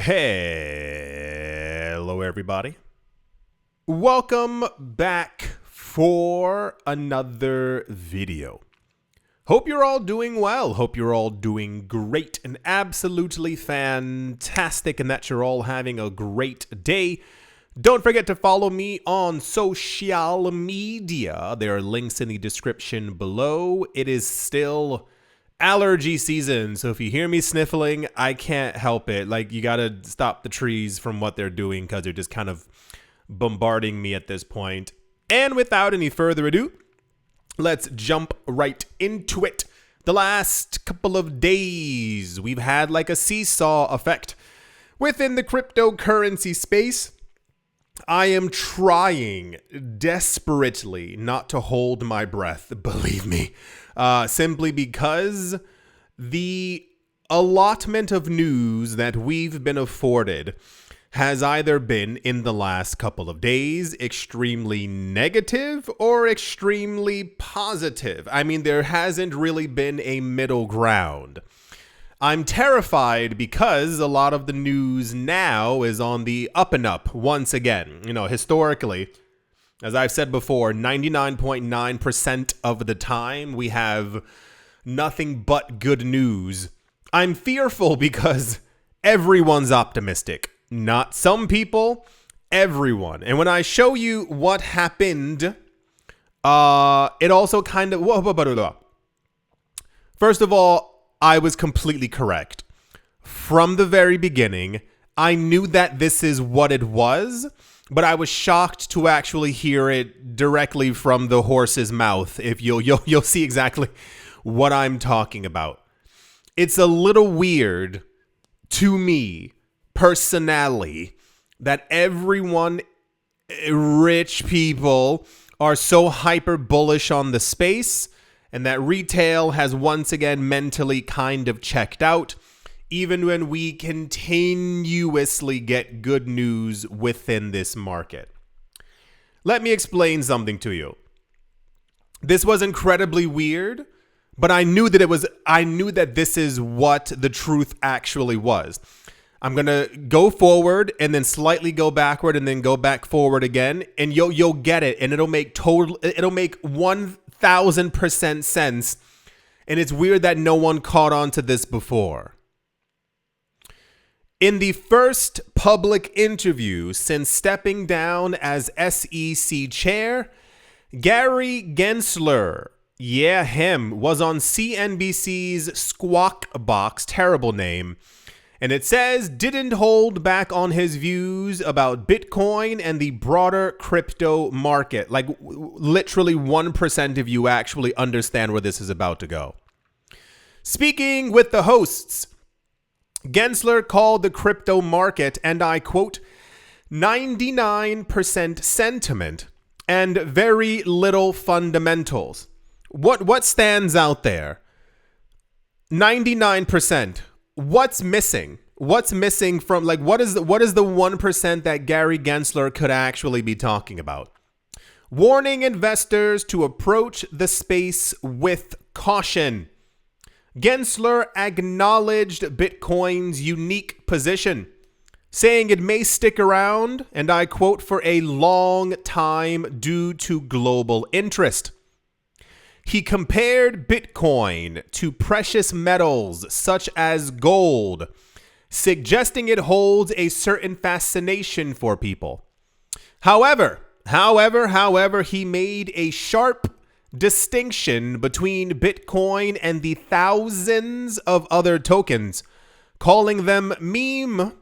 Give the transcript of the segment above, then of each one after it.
Hello, everybody. Welcome back for another video. Hope you're all doing well. Hope you're all doing great and absolutely fantastic, and that you're all having a great day. Don't forget to follow me on social media. There are links in the description below. It is still allergy season, so if you hear me sniffling, I can't help it. Like, you gotta stop the trees from what they're doing because they're just kind of bombarding me at this point. And without any further ado, let's jump right into it. The last couple of days, we've had like a seesaw effect within the cryptocurrency space. I am trying desperately not to hold my breath, believe me, simply because the allotment of news that we've been afforded has either been, in the last couple of days, extremely negative or extremely positive. I mean, there hasn't really been a middle ground. I'm terrified because a lot of the news now is on the up and up once again. You know, historically, as I've said before, 99.9% of the time we have nothing but good news. I'm fearful because everyone's optimistic. Not some people, everyone. And when I show you what happened, it also kind of... First of all, I was completely correct. From the very beginning, I knew that this is what it was, but I was shocked to actually hear it directly from the horse's mouth. If you'll see exactly what I'm talking about. It's a little weird to me, personally, that everyone, rich people, are so hyper bullish on the space, and that retail has once again mentally kind of checked out, even when we continuously get good news within this market. Let me explain something to you. This was incredibly weird, but I knew that this is what the truth actually was. I'm going to go forward and then slightly go backward and then go back forward again, and you'll get it, and it'll make 1000% sense. And it's weird that no one caught on to this before. In the first public interview since stepping down as SEC chair, Gary Gensler, yeah, him, was on CNBC's Squawk Box, terrible name, and it says didn't hold back on his views about Bitcoin and the broader crypto market. Like, literally 1% of you actually understand where this is about to go. Speaking with the hosts, Gensler called the crypto market, and I quote, 99% sentiment and very little fundamentals. What stands out there? 99%. What's missing? What's missing from, like, what is the 1% that Gary Gensler could actually be talking about? Warning investors to approach the space with caution. Gensler acknowledged Bitcoin's unique position, saying it may stick around, and I quote, for a long time due to global interest. He compared Bitcoin to precious metals such as gold, suggesting it holds a certain fascination for people. However, he made a sharp distinction between Bitcoin and the thousands of other tokens, calling them meme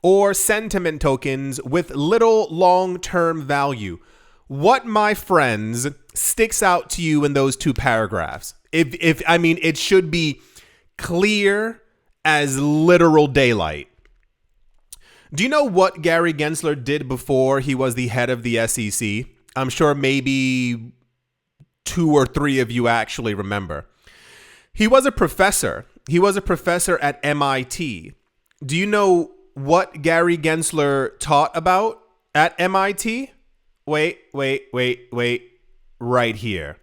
or sentiment tokens with little long-term value. What, my friends, sticks out to you in those two paragraphs? I mean, it should be clear as literal daylight. Do you know what Gary Gensler did before he was the head of the SEC? I'm sure maybe 2 or 3 of you actually remember. He was a professor. He was a professor at MIT. Do you know what Gary Gensler taught about at MIT? Wait. Right here.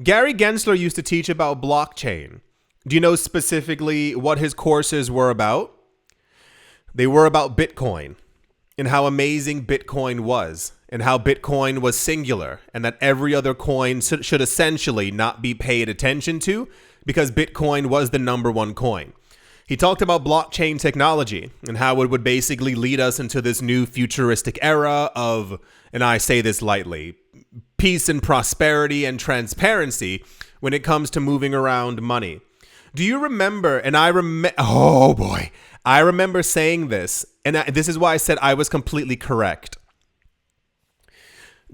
Gary Gensler used to teach about blockchain. Do you know specifically what his courses were about? They were about Bitcoin and how amazing Bitcoin was and how Bitcoin was singular and that every other coin should essentially not be paid attention to because Bitcoin was the #1 coin. He talked about blockchain technology and how it would basically lead us into this new futuristic era of, and I say this lightly, peace and prosperity and transparency when it comes to moving around money. Do you remember, and I remember saying this, and this is why I said I was completely correct.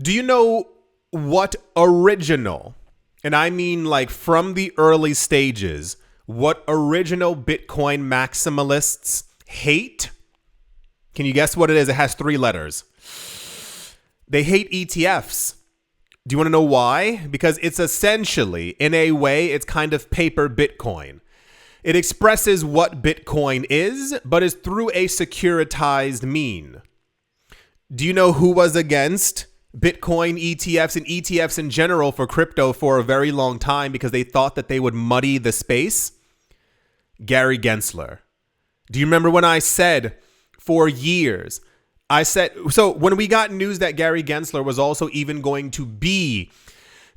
Do you know what original, and I mean like from the early stages, what original Bitcoin maximalists hate? Can you guess what it is? It has 3 letters. They hate ETFs. Do you want to know why? Because it's essentially, in a way, it's kind of paper Bitcoin. It expresses what Bitcoin is, but is through a securitized mean. Do you know who was against Bitcoin ETFs and ETFs in general for crypto for a very long time because they thought that they would muddy the space? Gary Gensler. Do you remember when I said for years, so when we got news that Gary Gensler was also even going to be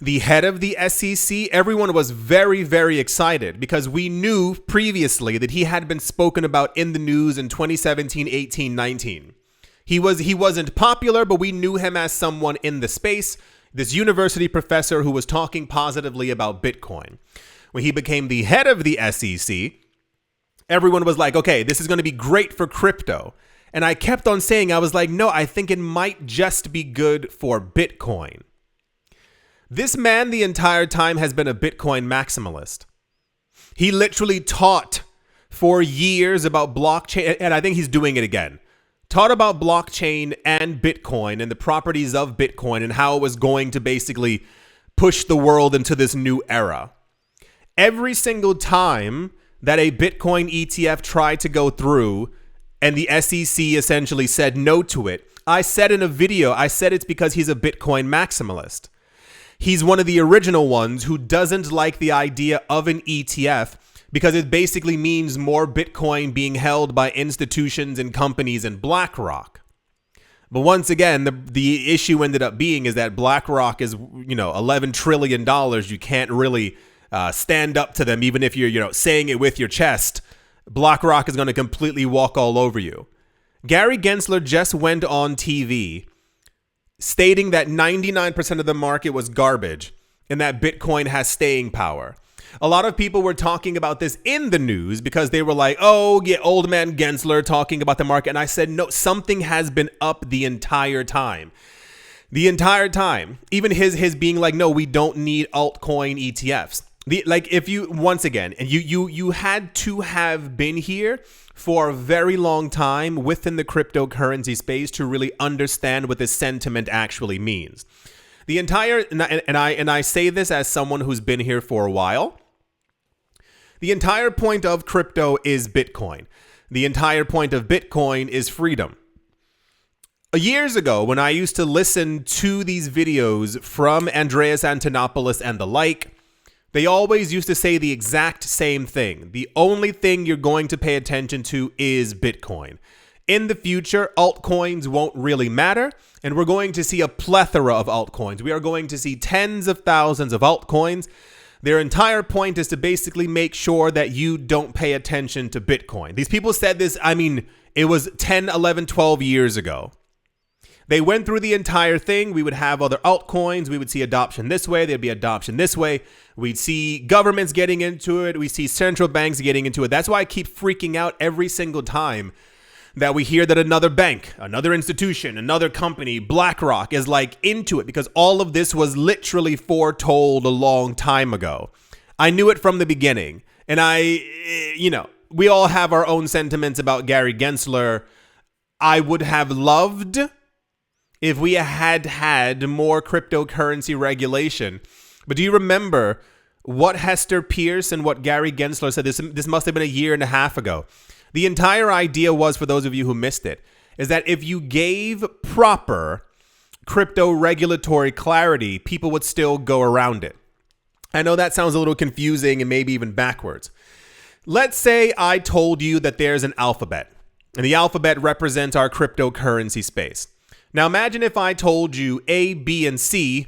the head of the SEC, everyone was very, very excited because we knew previously that he had been spoken about in the news in 2017, 18, 19. He wasn't popular, but we knew him as someone in the space, this university professor who was talking positively about Bitcoin. When he became the head of the SEC, everyone was like, okay, this is going to be great for crypto. And I kept on saying, I was like, no, I think it might just be good for Bitcoin. This man the entire time has been a Bitcoin maximalist. He literally taught for years about blockchain, and I think he's doing it again. Taught about blockchain and Bitcoin and the properties of Bitcoin and how it was going to basically push the world into this new era. Every single time that a Bitcoin ETF tried to go through and the SEC essentially said no to it, I said in a video, I said it's because he's a Bitcoin maximalist. He's one of the original ones who doesn't like the idea of an ETF because it basically means more Bitcoin being held by institutions and companies and BlackRock. But once again, the issue ended up being is that BlackRock is, $11 trillion. You can't really stand up to them, even if you're, saying it with your chest. BlackRock is going to completely walk all over you. Gary Gensler just went on TV stating that 99% of the market was garbage and that Bitcoin has staying power. A lot of people were talking about this in the news because they were like, oh, yeah, old man Gensler talking about the market. And I said, no, something has been up the entire time. The entire time. Even his being like, no, we don't need altcoin ETFs. If you, once again, and you had to have been here for a very long time within the cryptocurrency space to really understand what this sentiment actually means. The entire, and I say this as someone who's been here for a while, the entire point of crypto is Bitcoin. The entire point of Bitcoin is freedom. Years ago, when I used to listen to these videos from Andreas Antonopoulos and the like, they always used to say the exact same thing. The only thing you're going to pay attention to is Bitcoin. In the future, altcoins won't really matter, and we're going to see a plethora of altcoins. We are going to see tens of thousands of altcoins. Their entire point is to basically make sure that you don't pay attention to Bitcoin. These people said this, it was 10, 11, 12 years ago. They went through the entire thing. We would have other altcoins. We would see adoption this way. There'd be adoption this way. We'd see governments getting into it. We see central banks getting into it. That's why I keep freaking out every single time that we hear that another bank, another institution, another company, BlackRock is into it, because all of this was literally foretold a long time ago. I knew it from the beginning. And we all have our own sentiments about Gary Gensler. I would have loved if we had more cryptocurrency regulation. But do you remember what Hester Pierce and what Gary Gensler said? This must have been a year and a half ago. The entire idea was, for those of you who missed it, is that if you gave proper crypto regulatory clarity, people would still go around it. I know that sounds a little confusing and maybe even backwards. Let's say I told you that there's an alphabet. And the alphabet represents our cryptocurrency space. Now imagine if I told you A, B, and C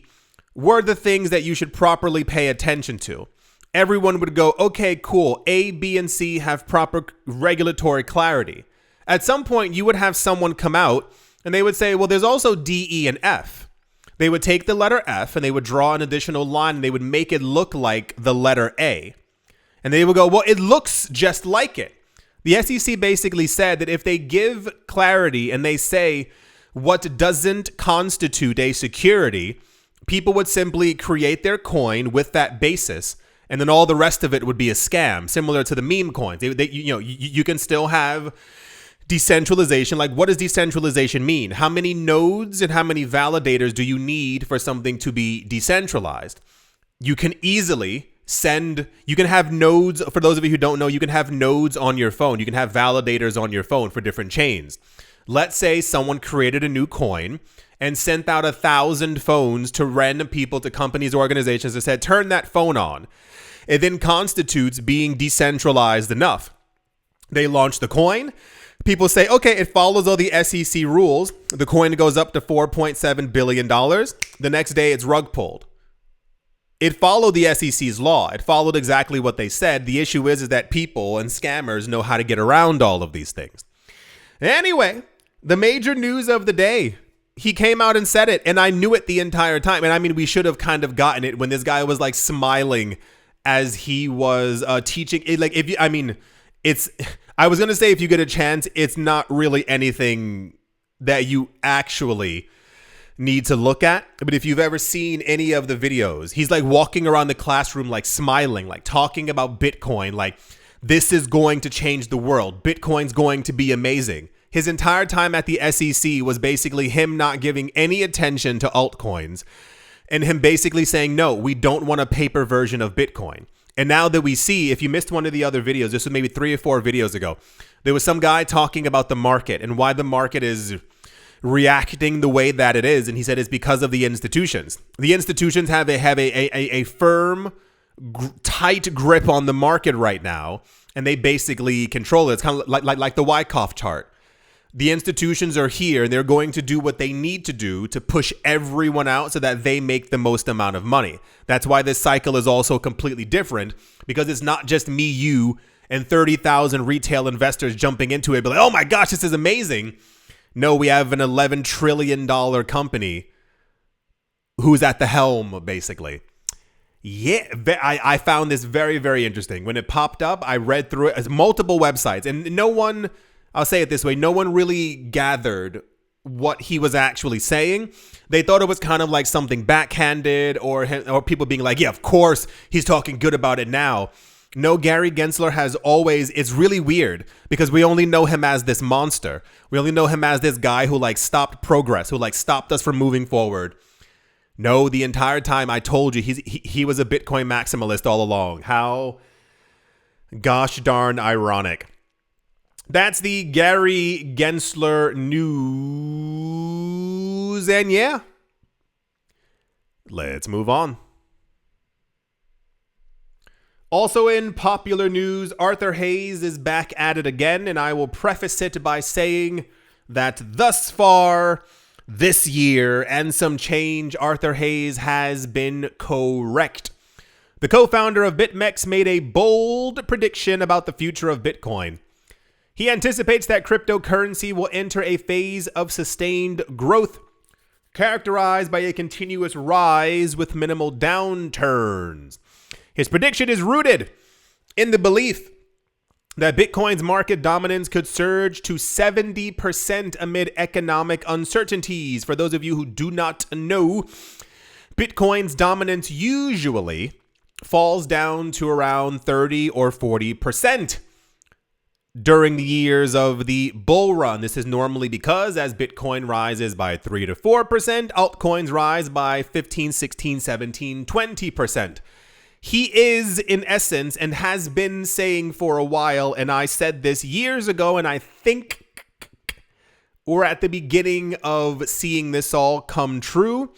were the things that you should properly pay attention to. Everyone would go, okay, cool. A, B, and C have proper regulatory clarity. At some point, you would have someone come out and they would say, well, there's also D, E, and F. They would take the letter F and they would draw an additional line and they would make it look like the letter A. And they would go, well, it looks just like it. The SEC basically said that if they give clarity and they say what doesn't constitute a security, people would simply create their coin with that basis, and then all the rest of it would be a scam, similar to the meme coins. You can still have decentralization. Like, what does decentralization mean? How many nodes and how many validators do you need for something to be decentralized? You can easily you can have nodes. For those of you who don't know, you can have nodes on your phone. You can have validators on your phone for different chains. Let's say someone created a new coin and sent out 1,000 phones to random people, to companies, organizations that said, turn that phone on. It then constitutes being decentralized enough. They launch the coin. People say, okay, it follows all the SEC rules. The coin goes up to $4.7 billion. The next day it's rug pulled. It followed the SEC's law. It followed exactly what they said. The issue is that people and scammers know how to get around all of these things. Anyway, the major news of the day, he came out and said it, and I knew it the entire time. And I mean, we should have kind of gotten it when this guy was like smiling as he was teaching. I was going to say, if you get a chance, it's not really anything that you actually need to look at. But if you've ever seen any of the videos, he's like walking around the classroom, like smiling, like talking about Bitcoin, like this is going to change the world. Bitcoin's going to be amazing. His entire time at the SEC was basically him not giving any attention to altcoins and him basically saying, no, we don't want a paper version of Bitcoin. And now that we see, if you missed one of the other videos, this was maybe 3 or 4 videos ago, there was some guy talking about the market and why the market is reacting the way that it is. And he said it's because of the institutions. The institutions have a firm, tight grip on the market right now, and they basically control it. It's kind of like the Wyckoff chart. The institutions are here and they're going to do what they need to do to push everyone out so that they make the most amount of money. That's why this cycle is also completely different, because it's not just me, you, and 30,000 retail investors jumping into it, but like, oh my gosh, this is amazing. No, we have an $11 trillion company who's at the helm, basically. Yeah, I found this very, very interesting. When it popped up, I read through it as multiple websites, and no one, I'll say it this way, no one really gathered what he was actually saying. They thought it was kind of like something backhanded, or people being like, yeah, of course, he's talking good about it now. No, Gary Gensler has always, it's really weird because we only know him as this monster. We only know him as this guy who like stopped progress, who like stopped us from moving forward. No, the entire time I told you he was a Bitcoin maximalist all along. How gosh darn ironic. That's the Gary Gensler news. And yeah, let's move on. Also in popular news, Arthur Hayes is back at it again, and I will preface it by saying that thus far this year and some change, Arthur Hayes has been correct. The co-founder of BitMEX made a bold prediction about the future of Bitcoin. He anticipates that cryptocurrency will enter a phase of sustained growth, characterized by a continuous rise with minimal downturns. His prediction is rooted in the belief that Bitcoin's market dominance could surge to 70% amid economic uncertainties. For those of you who do not know, Bitcoin's dominance usually falls down to around 30 or 40% during the years of the bull run. This is normally because as Bitcoin rises by 3 to 4%, altcoins rise by 15, 16, 17, 20%. He is, in essence, and has been saying for a while, and I said this years ago, and I think we're at the beginning of seeing this all come true.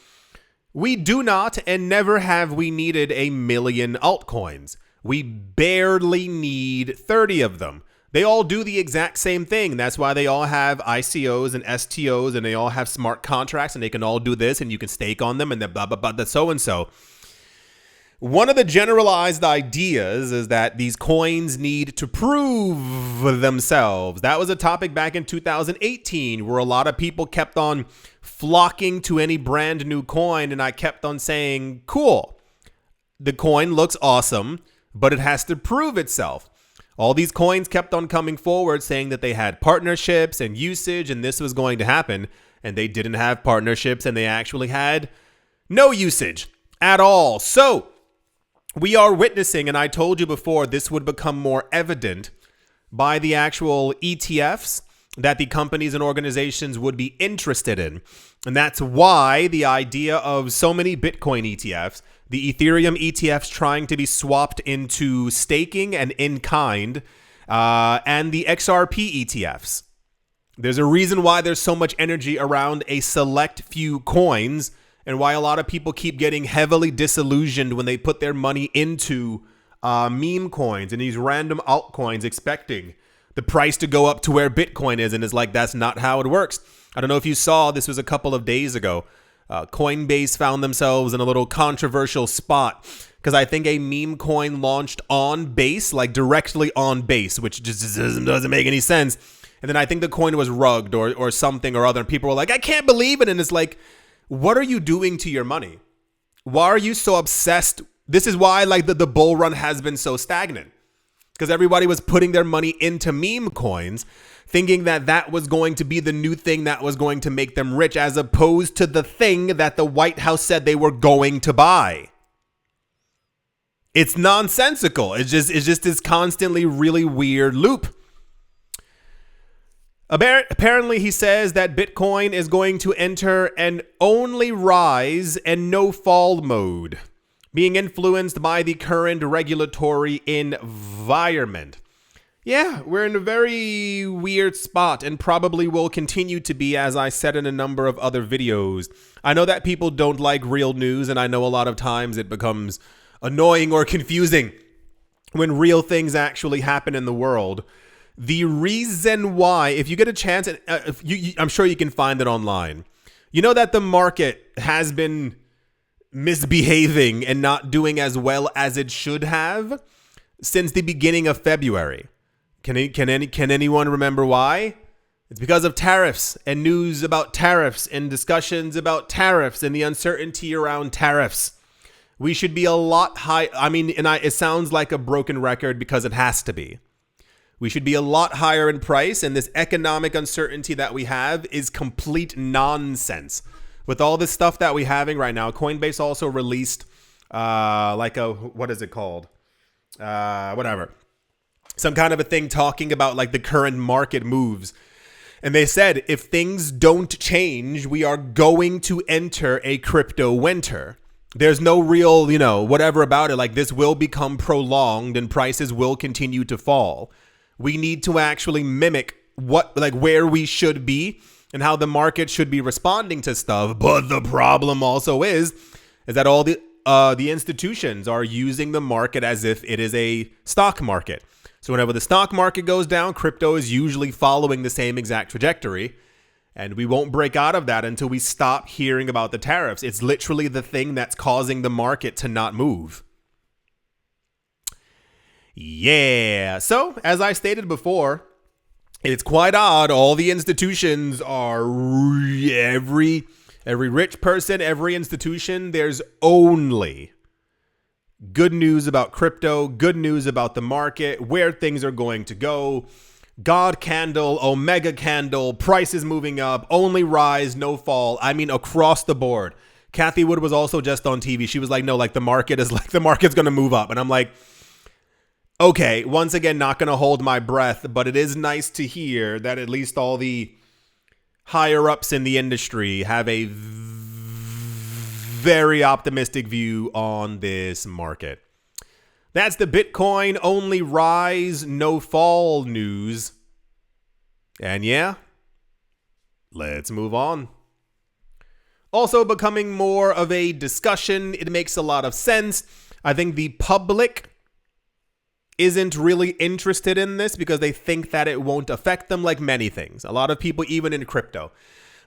We do not, and never have we needed 1 million altcoins. We barely need 30 of them. They all do the exact same thing. That's why they all have ICOs and STOs, and they all have smart contracts, and they can all do this, and you can stake on them, and blah, blah, blah, so-and-so. One of the generalized ideas is that these coins need to prove themselves. That was a topic back in 2018 where a lot of people kept on flocking to any brand new coin, and I kept on saying, cool, the coin looks awesome, but it has to prove itself. All these coins kept on coming forward saying that they had partnerships and usage and this was going to happen, and they didn't have partnerships and they actually had no usage at all. So we are witnessing, and I told you before, this would become more evident by the actual ETFs that the companies and organizations would be interested in. And that's why the idea of so many Bitcoin ETFs, the Ethereum ETFs trying to be swapped into staking and in-kind, and the XRP ETFs. There's a reason why there's so much energy around a select few coins, and why a lot of people keep getting heavily disillusioned when they put their money into meme coins and these random altcoins expecting the price to go up to where Bitcoin is, and it's like, that's not how it works. I don't know if you saw, this was a couple of days ago. Coinbase found themselves in a little controversial spot because I think a meme coin launched on Base, like directly on Base, which just doesn't make any sense. And then I think the coin was rugged or something or other, and people were like, I can't believe it. And it's like, what are you doing to your money? Why are you so obsessed? This is why like the bull run has been so stagnant, because everybody was putting their money into meme coins thinking that that was going to be the new thing that was going to make them rich, as opposed to the thing that the White House said they were going to buy. It's nonsensical. It's just this constantly really weird loop. Apparently, he says that Bitcoin is going to enter an only rise and no fall mode, being influenced by the current regulatory environment. Yeah, we're in a very weird spot and probably will continue to be, as I said in a number of other videos. I know that people don't like real news, and I know a lot of times it becomes annoying or confusing when real things actually happen in the world. The reason why, if you get a chance, I'm sure you can find it online. You know that the market has been misbehaving and not doing as well as it should have since the beginning of February. Can anyone remember why? It's because of tariffs and news about tariffs and discussions about tariffs and the uncertainty around tariffs. We should be a lot high. I mean, it sounds like a broken record because it has to be. We should be a lot higher in price, and this economic uncertainty that we have is complete nonsense. With all this stuff that we're having right now, Coinbase also released what is it called? Some kind of a thing talking about like the current market moves. And they said, if things don't change, we are going to enter a crypto winter. There's no real, whatever about it. Like, this will become prolonged and prices will continue to fall. We need to actually mimic where we should be and how the market should be responding to stuff. But the problem also is that all the institutions are using the market as if it is a stock market. So whenever the stock market goes down, crypto is usually following the same exact trajectory. And we won't break out of that until we stop hearing about the tariffs. It's literally the thing that's causing the market to not move. Yeah. So, as I stated before, it's quite odd. All the institutions are every rich person, every institution. There's only good news about crypto, good news about the market, where things are going to go. God candle, Omega candle, prices moving up, only rise, no fall. I mean, across the board. Kathy Wood was also just on TV. She was like, no, the market's going to move up. And I'm like, okay, once again, not going to hold my breath, but it is nice to hear that at least all the higher ups in the industry have a very optimistic view on this market. That's the Bitcoin only rise, no fall news. And yeah, let's move on. Also becoming more of a discussion. It makes a lot of sense. I think the public isn't really interested in this because they think that it won't affect them, like many things. A lot of people, even in crypto,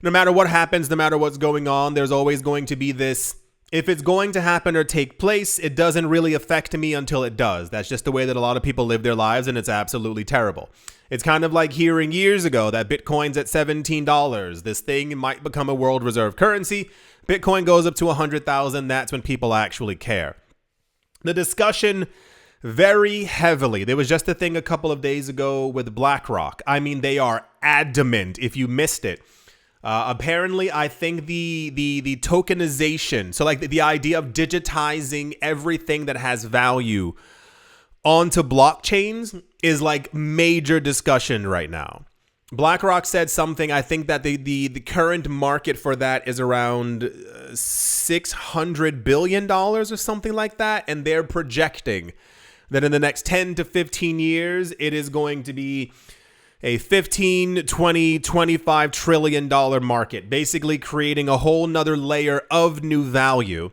no matter what happens, no matter what's going on, there's always going to be this, if it's going to happen or take place, it doesn't really affect me until it does. That's just the way that a lot of people live their lives, and it's absolutely terrible. It's kind of like hearing years ago that Bitcoin's at $17. This thing might become a world reserve currency. Bitcoin goes up to 100,000. That's when people actually care. The discussion very heavily. There was just a thing a couple of days ago with BlackRock. I mean, they are adamant. If you missed it, apparently, I think the tokenization, so like the idea of digitizing everything that has value onto blockchains is like major discussion right now. BlackRock said something, I think that the current market for that is around $600 billion or something like that. And they're projecting that in the next 10 to 15 years, it is going to be a 15, 20, 25 trillion dollar market, basically creating a whole nother layer of new value.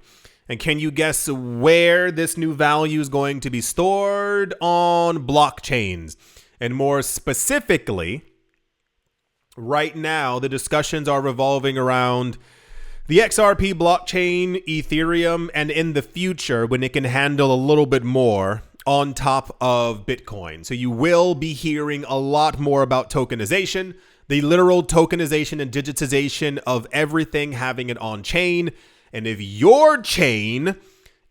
And can you guess where this new value is going to be stored? On blockchains. And more specifically, right now, the discussions are revolving around the XRP blockchain, Ethereum, and in the future, when it can handle a little bit more, on top of Bitcoin. So you will be hearing a lot more about tokenization, the literal tokenization and digitization of everything, having it on chain. And if your chain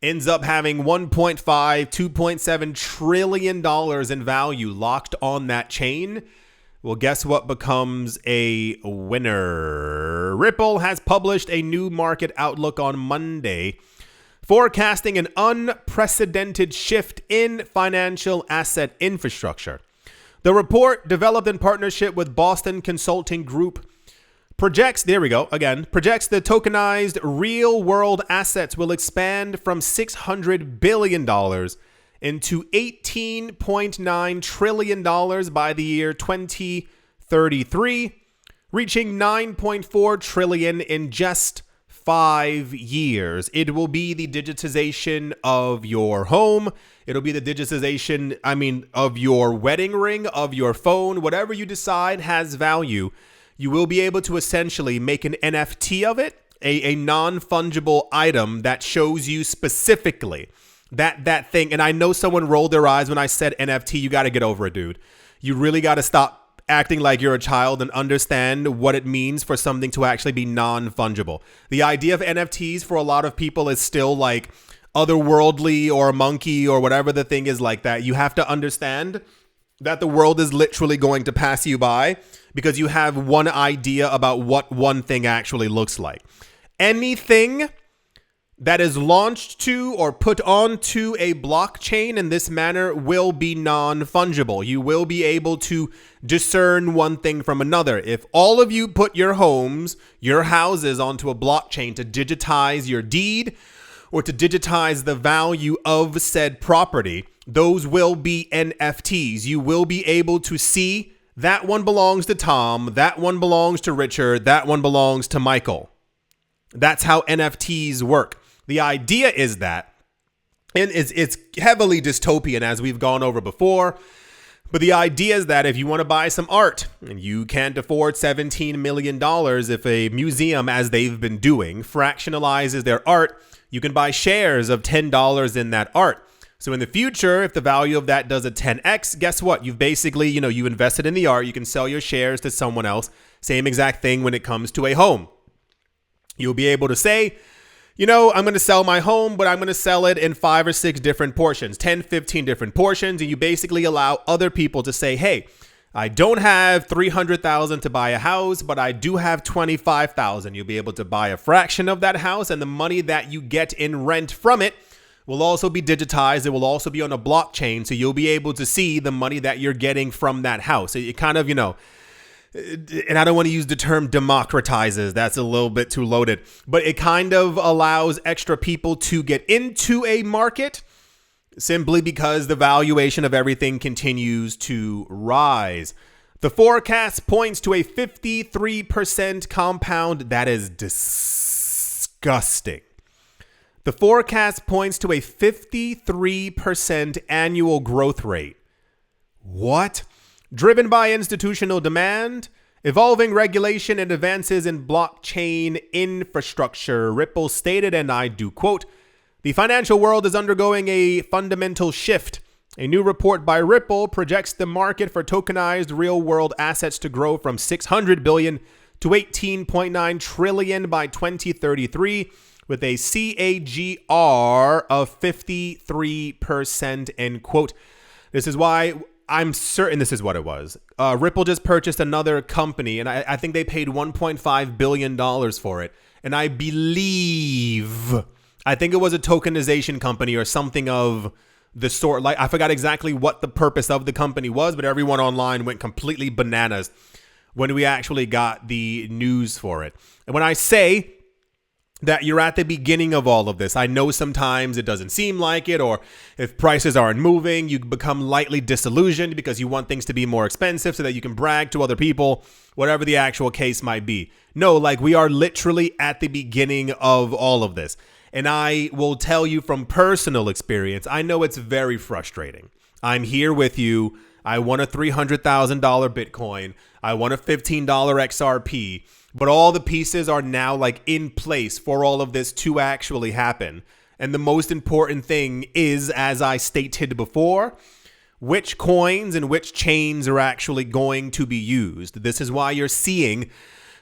ends up having 1.5, 2.7 trillion dollars in value locked on that chain, well, guess what becomes a winner? Ripple has published a new market outlook on Monday, forecasting an unprecedented shift in financial asset infrastructure. The report, developed in partnership with Boston Consulting Group, projects the tokenized real-world assets will expand from $600 billion into $18.9 trillion by the year 2033, reaching $9.4 trillion in just 5 years. It will be the digitization of your home. It'll be the digitization, of your wedding ring, of your phone, whatever you decide has value. You will be able to essentially make an NFT of it, a non-fungible item that shows you specifically that thing. And I know someone rolled their eyes when I said NFT. You got to get over it, dude. You really got to stop acting like you're a child and understand what it means for something to actually be non-fungible. The idea of NFTs for a lot of people is still like otherworldly or a monkey or whatever the thing is like that. You have to understand that the world is literally going to pass you by because you have one idea about what one thing actually looks like. Anything that is launched to or put onto a blockchain in this manner will be non-fungible. You will be able to discern one thing from another. If all of you put your homes, your houses onto a blockchain to digitize your deed or to digitize the value of said property, those will be NFTs. You will be able to see that one belongs to Tom, that one belongs to Richard, that one belongs to Michael. That's how NFTs work. The idea is that, and it's heavily dystopian as we've gone over before, but the idea is that if you want to buy some art and you can't afford $17 million, if a museum, as they've been doing, fractionalizes their art, you can buy shares of $10 in that art. So in the future, if the value of that does a 10x, guess what? You've basically, you invested in the art. You can sell your shares to someone else. Same exact thing when it comes to a home. You'll be able to say, I'm going to sell my home, but I'm going to sell it in 5 or 6 different portions, 10, 15 different portions. And you basically allow other people to say, hey, I don't have $300,000 to buy a house, but I do have $25,000. You'll be able to buy a fraction of that house, and the money that you get in rent from it will also be digitized. It will also be on a blockchain, so you'll be able to see the money that you're getting from that house. It kind of, and I don't want to use the term democratizes. That's a little bit too loaded, but it kind of allows extra people to get into a market simply because the valuation of everything continues to rise. The forecast points to a 53% compound. That is disgusting. The forecast points to a 53% annual growth rate. What? Driven by institutional demand, evolving regulation, and advances in blockchain infrastructure, Ripple stated, and I do quote, "The financial world is undergoing a fundamental shift. A new report by Ripple projects the market for tokenized real-world assets to grow from $600 billion to $18.9 trillion by 2033, with a CAGR of 53%, end quote. This is why I'm certain this is what it was. Ripple just purchased another company, and I think they paid $1.5 billion for it. And I think it was a tokenization company or something of the sort. Like, I forgot exactly what the purpose of the company was, but everyone online went completely bananas when we actually got the news for it. And when I say that you're at the beginning of all of this, I know sometimes it doesn't seem like it, or if prices aren't moving, you become lightly disillusioned because you want things to be more expensive so that you can brag to other people, whatever the actual case might be. No, like, we are literally at the beginning of all of this. And I will tell you from personal experience, I know it's very frustrating. I'm here with you. I want a $300,000 Bitcoin. I want a $15 XRP. But all the pieces are now like in place for all of this to actually happen. And the most important thing is, as I stated before, which coins and which chains are actually going to be used. This is why you're seeing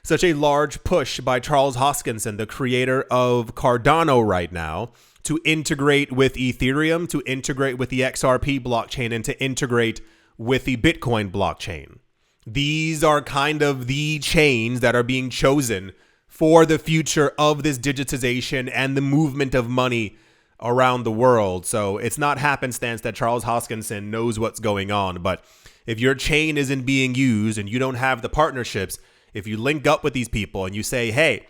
such a large push by Charles Hoskinson, the creator of Cardano right now, to integrate with Ethereum, to integrate with the XRP blockchain, and to integrate with the Bitcoin blockchain. These are kind of the chains that are being chosen for the future of this digitization and the movement of money around the world. So it's not happenstance that Charles Hoskinson knows what's going on. But if your chain isn't being used and you don't have the partnerships, if you link up with these people and you say, hey,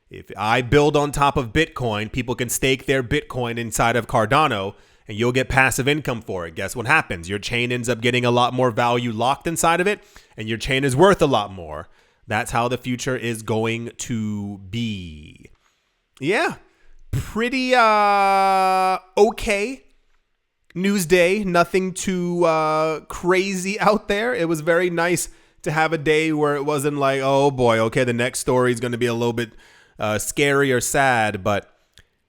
if I build on top of Bitcoin, people can stake their Bitcoin inside of Cardano, and you'll get passive income for it. Guess what happens? Your chain ends up getting a lot more value locked inside of it, and your chain is worth a lot more. That's how the future is going to be. Yeah, pretty okay news day. Nothing too crazy out there. It was very nice to have a day where it wasn't like, oh boy, okay, the next story is going to be a little bit scary or sad. But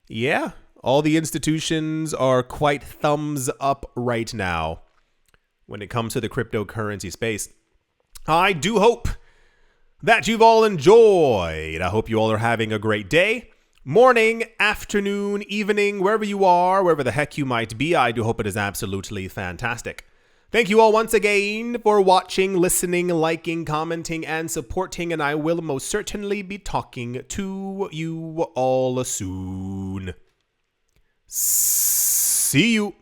yeah, all the institutions are quite thumbs up right now when it comes to the cryptocurrency space. I do hope that you've all enjoyed. I hope you all are having a great day, morning, afternoon, evening, wherever you are, wherever the heck you might be. I do hope it is absolutely fantastic. Thank you all once again for watching, listening, liking, commenting, and supporting, and I will most certainly be talking to you all soon. See you.